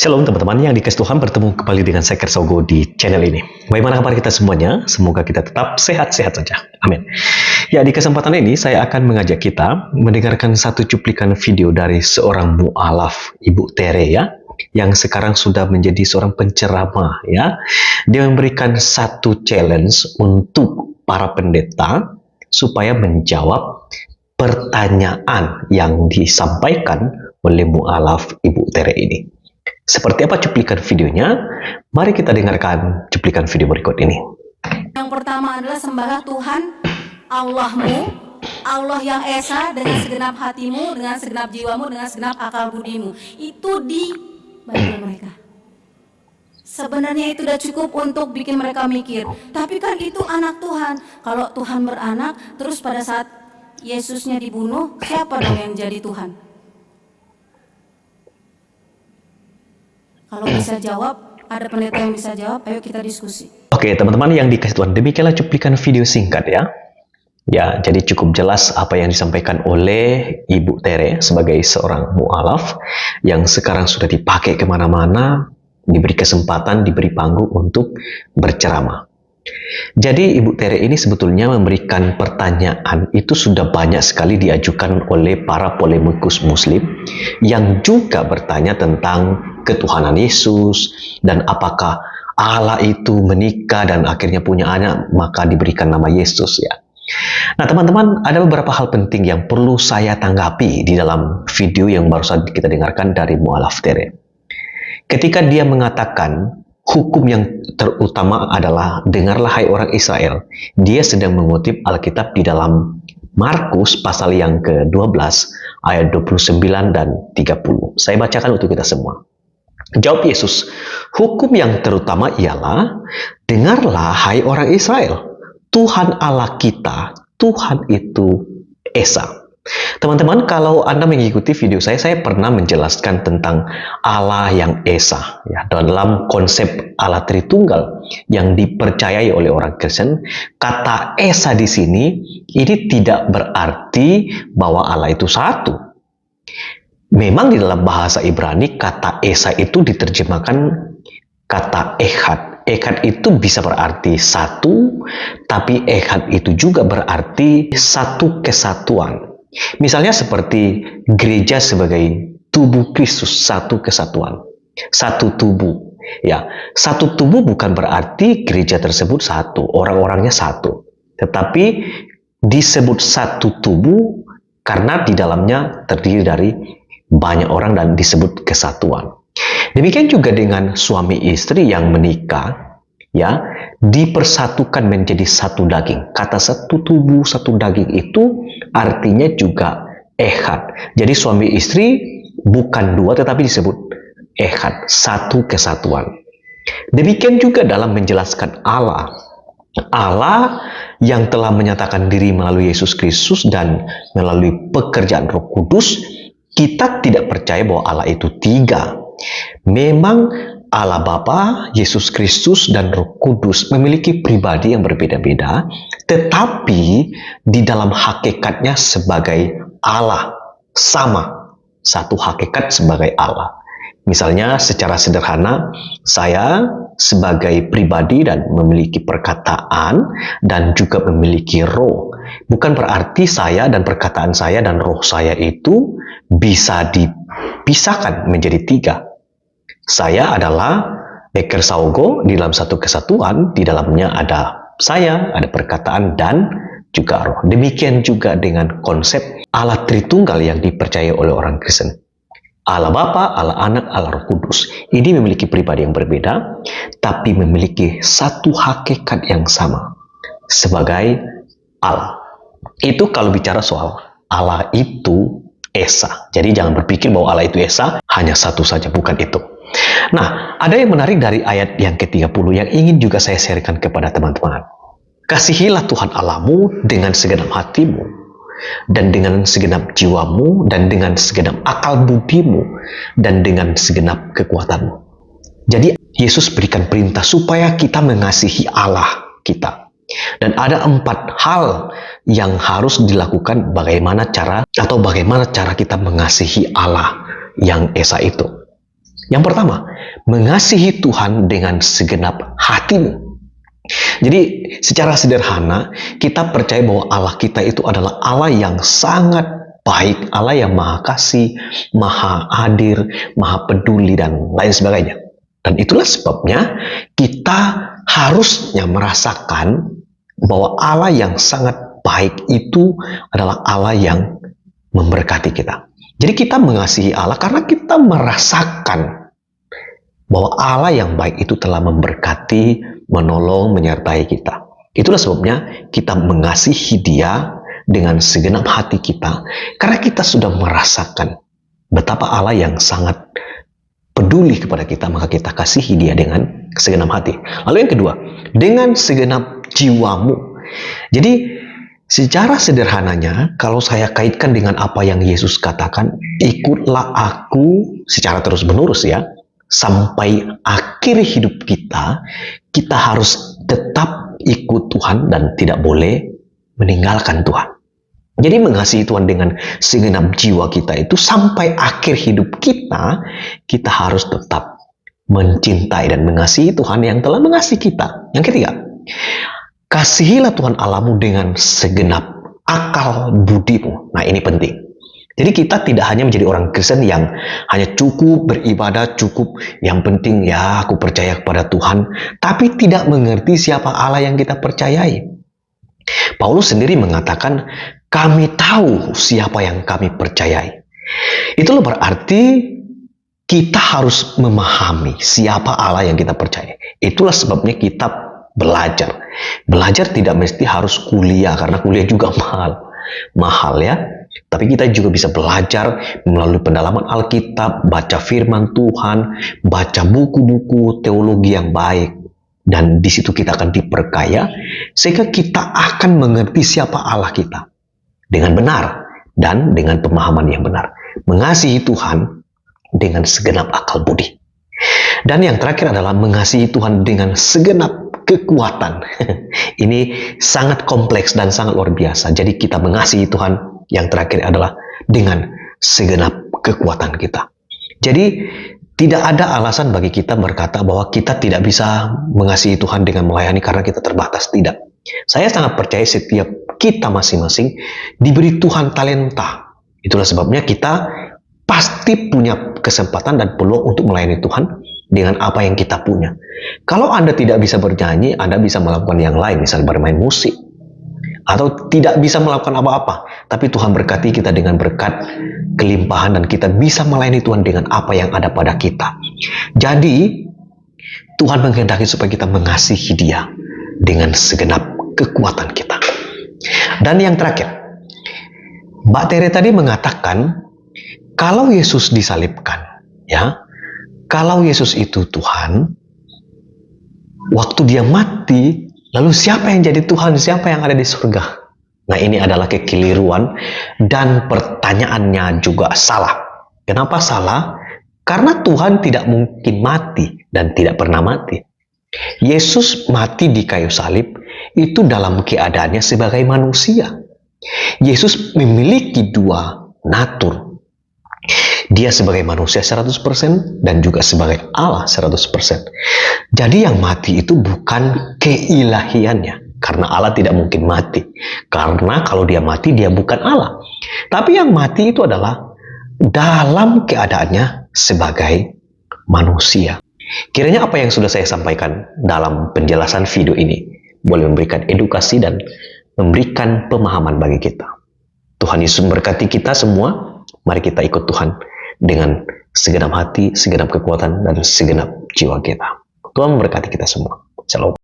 Shalom teman-teman yang dikasih Tuhan, bertemu kembali dengan saya Kersogo di channel ini. Bagaimana kabar kita semuanya? Semoga kita tetap sehat-sehat saja. Amin. Ya, di kesempatan ini saya akan mengajak kita mendengarkan satu cuplikan video dari seorang mu'alaf, Ibu Tere ya, yang sekarang sudah menjadi seorang penceramah ya. Dia memberikan satu challenge untuk para pendeta supaya menjawab pertanyaan yang disampaikan oleh mu'alaf Ibu Tere ini. Seperti apa cuplikan videonya? Mari kita dengarkan cuplikan video berikut ini. Yang pertama adalah sembahlah Tuhan Allahmu, Allah yang Esa, dengan segenap hatimu, dengan segenap jiwamu, dengan segenap akal budimu. Itu di Bible mereka. Sebenarnya itu sudah cukup untuk bikin mereka mikir. Tapi kan itu anak Tuhan. Kalau Tuhan beranak, terus pada saat Yesusnya dibunuh, siapa dong yang jadi Tuhan? Kalau bisa jawab, ada pendeta yang bisa jawab, ayo kita diskusi. Oke, teman-teman yang dikasih Tuhan, demikianlah cuplikan video singkat ya. Ya, jadi cukup jelas apa yang disampaikan oleh Ibu Tere sebagai seorang mu'alaf yang sekarang sudah dipakai kemana-mana, diberi kesempatan, diberi panggung untuk berceramah. Jadi Ibu Tere ini sebetulnya memberikan pertanyaan itu sudah banyak sekali diajukan oleh para polemikus muslim yang juga bertanya tentang ketuhanan Yesus dan apakah Allah itu menikah dan akhirnya punya anak maka diberikan nama Yesus ya. Nah teman-teman, ada beberapa hal penting yang perlu saya tanggapi di dalam video yang baru saja kita dengarkan dari mu'alaf Tere. Ketika dia mengatakan hukum yang terutama adalah dengarlah hai orang Israel, dia sedang mengutip Alkitab di dalam Markus pasal yang ke-12 ayat 29 dan 30. Saya bacakan untuk kita semua. Jawab Yesus, hukum yang terutama ialah dengarlah hai orang Israel, Tuhan Allah kita, Tuhan itu Esa. Teman-teman, kalau Anda mengikuti video saya pernah menjelaskan tentang Allah yang Esa ya, dalam konsep Allah Tritunggal yang dipercayai oleh orang Kristen. Kata Esa di sini ini tidak berarti bahwa Allah itu satu. Memang di dalam bahasa Ibrani kata Esa itu diterjemahkan kata Echad. Echad itu bisa berarti satu, tapi Echad itu juga berarti satu kesatuan. Misalnya seperti gereja sebagai tubuh Kristus, satu kesatuan, satu tubuh. Ya, satu tubuh bukan berarti gereja tersebut satu, orang-orangnya satu, tetapi disebut satu tubuh karena di dalamnya terdiri dari banyak orang dan disebut kesatuan. Demikian juga dengan suami istri yang menikah, ya, dipersatukan menjadi satu daging. Kata satu tubuh, satu daging itu artinya juga echad. Jadi suami istri bukan dua tetapi disebut echad, satu kesatuan. Demikian juga dalam menjelaskan Allah. Allah yang telah menyatakan diri melalui Yesus Kristus dan melalui pekerjaan Roh Kudus, kita tidak percaya bahwa Allah itu tiga. Memang Allah Bapa, Yesus Kristus, dan Roh Kudus memiliki pribadi yang berbeda-beda, tetapi di dalam hakikatnya sebagai Allah, sama, satu hakikat sebagai Allah. Misalnya secara sederhana, saya sebagai pribadi dan memiliki perkataan dan juga memiliki roh. Bukan berarti saya dan perkataan saya dan roh saya itu bisa dipisahkan menjadi tiga. Saya adalah Kersogo di dalam satu kesatuan, di dalamnya ada saya, ada perkataan dan juga roh. Demikian juga dengan konsep Allah Tritunggal yang dipercaya oleh orang Kristen. Allah Bapa, Allah Anak, Allah Roh Kudus. Ini memiliki pribadi yang berbeda, tapi memiliki satu hakikat yang sama sebagai Allah. Itu kalau bicara soal Allah itu Esa. Jadi jangan berpikir bahwa Allah itu Esa, hanya satu saja, bukan itu. Nah, ada yang menarik dari ayat yang ke-30 yang ingin juga saya sharekan kepada teman-teman. Kasihilah Tuhan Allahmu dengan segenap hatimu, dan dengan segenap jiwamu, dan dengan segenap akal budimu, dan dengan segenap kekuatanmu. Jadi, Yesus berikan perintah supaya kita mengasihi Allah kita. Dan ada 4 hal yang harus dilakukan bagaimana cara kita mengasihi Allah yang Esa itu. Yang pertama, mengasihi Tuhan dengan segenap hatimu. Jadi secara sederhana kita percaya bahwa Allah kita itu adalah Allah yang sangat baik, Allah yang maha kasih, maha hadir, maha peduli, dan lain sebagainya. Dan itulah sebabnya kita harusnya merasakan bahwa Allah yang sangat baik itu adalah Allah yang memberkati kita. Jadi kita mengasihi Allah karena kita merasakan bahwa Allah yang baik itu telah memberkati, menolong, menyertai kita. Itulah sebabnya kita mengasihi Dia dengan segenap hati kita, karena kita sudah merasakan betapa Allah yang sangat peduli kepada kita, maka kita kasihi Dia dengan segenap hati. Lalu yang kedua, dengan segenap jiwamu. Jadi secara sederhananya, kalau saya kaitkan dengan apa yang Yesus katakan, ikutlah aku secara terus-menerus ya, sampai akhir hidup kita, kita harus tetap ikut Tuhan dan tidak boleh meninggalkan Tuhan. Jadi mengasihi Tuhan dengan segenap jiwa kita itu sampai akhir hidup kita, kita harus tetap mencintai dan mengasihi Tuhan yang telah mengasihi kita. Yang ketiga, kasihilah Tuhan Allahmu dengan segenap akal budimu. Nah, ini penting. Jadi kita tidak hanya menjadi orang Kristen yang hanya cukup beribadah, cukup yang penting ya aku percaya kepada Tuhan, tapi tidak mengerti siapa Allah yang kita percayai. Paulus sendiri mengatakan, kami tahu siapa yang kami percayai. Itulah berarti kita harus memahami siapa Allah yang kita percaya. Itulah sebabnya kita belajar. Belajar tidak mesti harus kuliah, karena kuliah juga mahal ya. Tapi kita juga bisa belajar melalui pendalaman Alkitab, baca firman Tuhan, baca buku-buku teologi yang baik. Dan di situ kita akan diperkaya, sehingga kita akan mengerti siapa Allah kita dengan benar dan dengan pemahaman yang benar. Mengasihi Tuhan dengan segenap akal budi. Dan yang terakhir adalah mengasihi Tuhan dengan segenap kekuatan. Ini sangat kompleks dan sangat luar biasa. Jadi kita mengasihi Tuhan yang terakhir adalah dengan segenap kekuatan kita. Jadi tidak ada alasan bagi kita berkata bahwa kita tidak bisa mengasihi Tuhan dengan melayani karena kita terbatas. Tidak. Saya sangat percaya setiap kita masing-masing diberi Tuhan talenta. Itulah sebabnya kita pasti punya kesempatan dan peluang untuk melayani Tuhan dengan apa yang kita punya. Kalau Anda tidak bisa bernyanyi, Anda bisa melakukan yang lain, misalnya bermain musik. Atau tidak bisa melakukan apa-apa, tapi Tuhan berkati kita dengan berkat kelimpahan dan kita bisa melayani Tuhan dengan apa yang ada pada kita. Jadi Tuhan menghendaki supaya kita mengasihi Dia dengan segenap kekuatan kita. Dan yang terakhir, Mbak Tere tadi mengatakan kalau Yesus disalibkan, ya, kalau Yesus itu Tuhan, waktu Dia mati, lalu siapa yang jadi Tuhan? Siapa yang ada di surga? Nah, ini adalah kekeliruan dan pertanyaannya juga salah. Kenapa salah? Karena Tuhan tidak mungkin mati dan tidak pernah mati. Yesus mati di kayu salib itu dalam keadaannya sebagai manusia. Yesus memiliki dua natur. Dia sebagai manusia 100% dan juga sebagai Allah 100%. Jadi yang mati itu bukan keilahiannya. Karena Allah tidak mungkin mati. Karena kalau dia mati, dia bukan Allah. Tapi yang mati itu adalah dalam keadaannya sebagai manusia. Kiranya apa yang sudah saya sampaikan dalam penjelasan video ini boleh memberikan edukasi dan memberikan pemahaman bagi kita. Tuhan Yesus memberkati kita semua. Mari kita ikut Tuhan dengan segenap hati, segenap kekuatan, dan segenap jiwa kita. Tuhan memberkati kita semua. Shalom.